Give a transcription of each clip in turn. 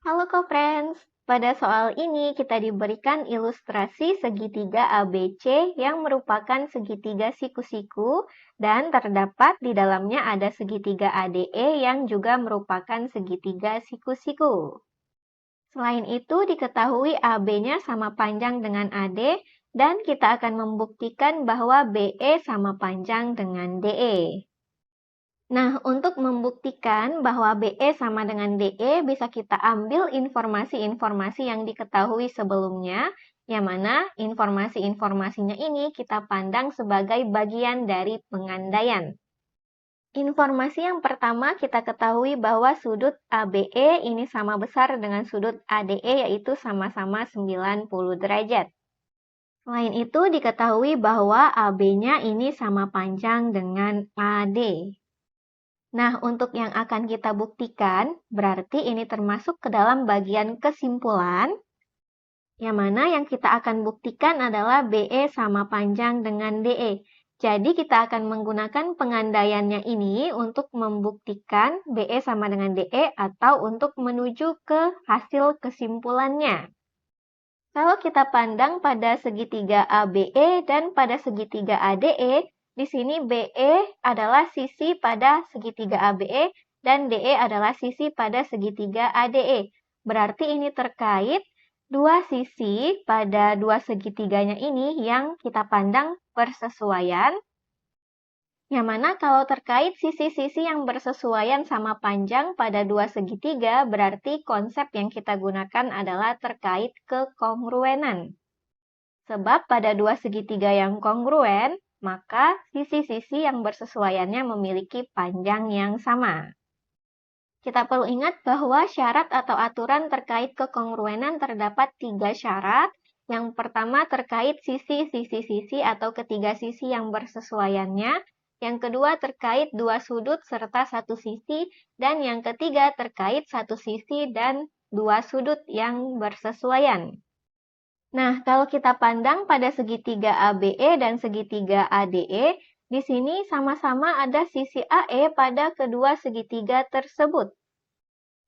Halo co-friends, pada soal ini kita diberikan ilustrasi segitiga ABC yang merupakan segitiga siku-siku dan terdapat di dalamnya ada segitiga ADE yang juga merupakan segitiga siku-siku. Selain itu diketahui AB-nya sama panjang dengan AD dan kita akan membuktikan bahwa BE sama panjang dengan DE. Nah, untuk membuktikan bahwa BE sama dengan DE, bisa kita ambil informasi-informasi yang diketahui sebelumnya, yang mana informasi-informasinya ini kita pandang sebagai bagian dari pengandaian. Informasi yang pertama kita ketahui bahwa sudut ABE ini sama besar dengan sudut ADE, yaitu sama-sama 90 derajat. Selain itu, diketahui bahwa AB-nya ini sama panjang dengan AD. Nah, untuk yang akan kita buktikan, berarti ini termasuk ke dalam bagian kesimpulan, yang mana yang kita akan buktikan adalah BE sama panjang dengan DE. Jadi, kita akan menggunakan pengandaiannya ini untuk membuktikan BE sama dengan DE atau untuk menuju ke hasil kesimpulannya. Kalau kita pandang pada segitiga ABE dan pada segitiga ADE, di sini BE adalah sisi pada segitiga ABE dan DE adalah sisi pada segitiga ADE. Berarti ini terkait dua sisi pada dua segitiganya ini yang kita pandang bersesuaian. Yang mana kalau terkait sisi-sisi yang bersesuaian sama panjang pada dua segitiga, berarti konsep yang kita gunakan adalah terkait kekongruenan. Sebab pada dua segitiga yang kongruen, maka sisi-sisi yang bersesuaiannya memiliki panjang yang sama. Kita perlu ingat bahwa syarat atau aturan terkait kekongruenan terdapat 3 syarat. Yang pertama terkait sisi-sisi atau ketiga sisi yang bersesuaiannya. Yang kedua terkait dua sudut serta satu sisi. Dan yang ketiga terkait satu sisi dan dua sudut yang bersesuaian. Nah, kalau kita pandang pada segitiga ABE dan segitiga ADE, di sini sama-sama ada sisi AE pada kedua segitiga tersebut.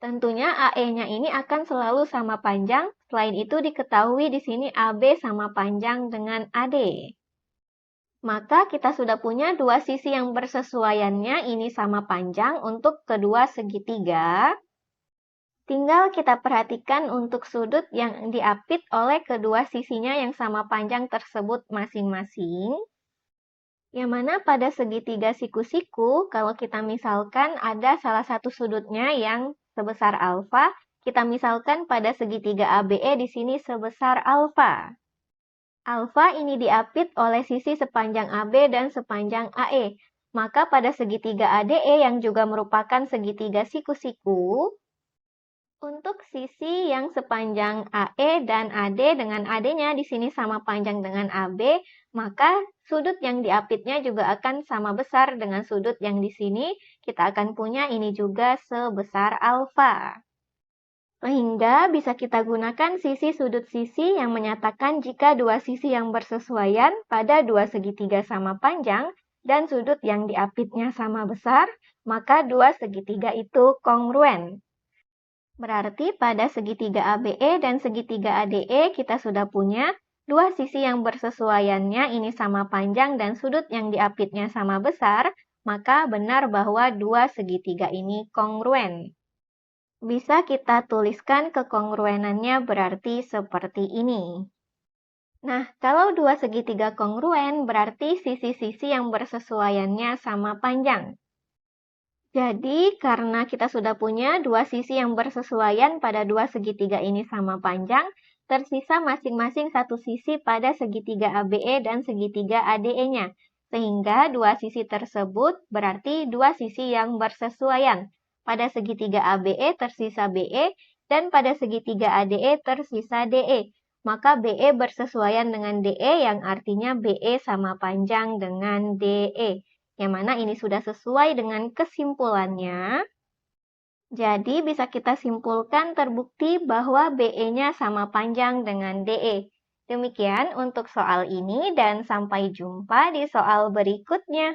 Tentunya AE-nya ini akan selalu sama panjang, selain itu diketahui di sini AB sama panjang dengan AD. Maka kita sudah punya dua sisi yang bersesuaiannya ini sama panjang untuk kedua segitiga. Tinggal kita perhatikan untuk sudut yang diapit oleh kedua sisinya yang sama panjang tersebut masing-masing. Yang mana pada segitiga siku-siku, kalau kita misalkan ada salah satu sudutnya yang sebesar alfa, kita misalkan pada segitiga ABE di sini sebesar alfa. Alfa ini diapit oleh sisi sepanjang AB dan sepanjang AE. Maka pada segitiga ADE yang juga merupakan segitiga siku-siku, untuk sisi yang sepanjang AE dan AD dengan AD-nya di sini sama panjang dengan AB, maka sudut yang diapitnya juga akan sama besar dengan sudut yang di sini. Kita akan punya ini juga sebesar alfa. Sehingga bisa kita gunakan sisi sudut sisi yang menyatakan jika dua sisi yang bersesuaian pada dua segitiga sama panjang dan sudut yang diapitnya sama besar, maka dua segitiga itu kongruen. Berarti pada segitiga ABE dan segitiga ADE kita sudah punya dua sisi yang bersesuaiannya ini sama panjang dan sudut yang diapitnya sama besar, maka benar bahwa dua segitiga ini kongruen. Bisa kita tuliskan kekongruenannya berarti seperti ini. Nah, kalau dua segitiga kongruen berarti sisi-sisi yang bersesuaiannya sama panjang. Jadi, karena kita sudah punya dua sisi yang bersesuaian pada dua segitiga ini sama panjang, tersisa masing-masing satu sisi pada segitiga ABE dan segitiga ADE-nya. Sehingga dua sisi tersebut berarti dua sisi yang bersesuaian. Pada segitiga ABE tersisa BE, dan pada segitiga ADE tersisa DE. Maka BE bersesuaian dengan DE yang artinya BE sama panjang dengan DE. Yang mana ini sudah sesuai dengan kesimpulannya. Jadi bisa kita simpulkan terbukti bahwa BE-nya sama panjang dengan DE. Demikian untuk soal ini dan sampai jumpa di soal berikutnya.